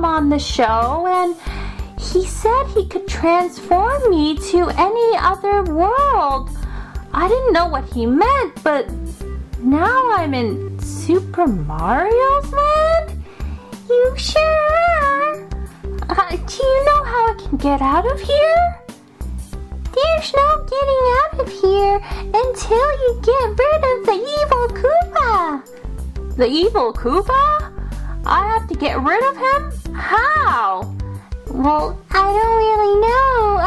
him on the show, and he said he could transform me to any other world. I didn't know what he meant, but now I'm in Super Mario's land? You sure are. Do you know how I can get out of here? There's no getting out of here until you get rid of the evil Koopa. The evil Koopa? I have to get rid of him? How? Well, I don't really know.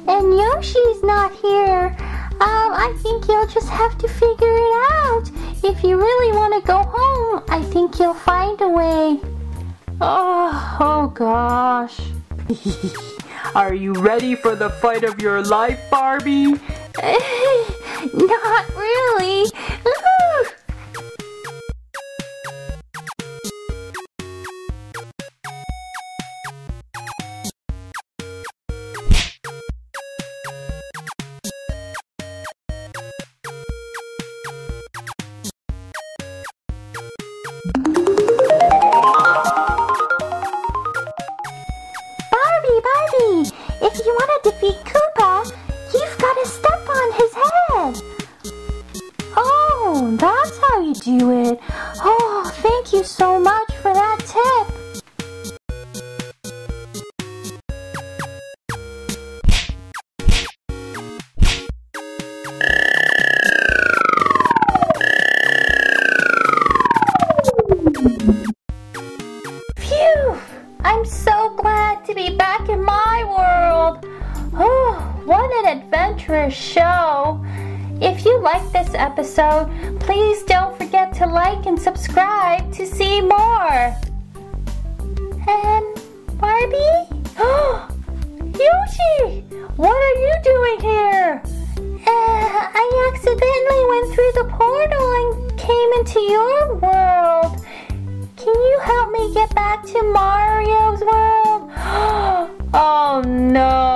And Yoshi's not here. I think you'll just have to figure it out. If you really want to go home, I think you'll find a way. Oh gosh. Are you ready for the fight of your life, Barbie? Not really. Barbie, if you want to defeat Koopa, you've got to step on his head. Oh, that's how you do it. Oh, thank you so much for that tip. Phew! I'm so glad to be back in my world. Oh, what an adventurous show. If you liked this episode, please don't forget to like and subscribe to see more. And Barbie? Oh, Yoshi! What are you doing here? I accidentally went through the portal and came into your world. Can you help me get back to Mario's world? Oh no!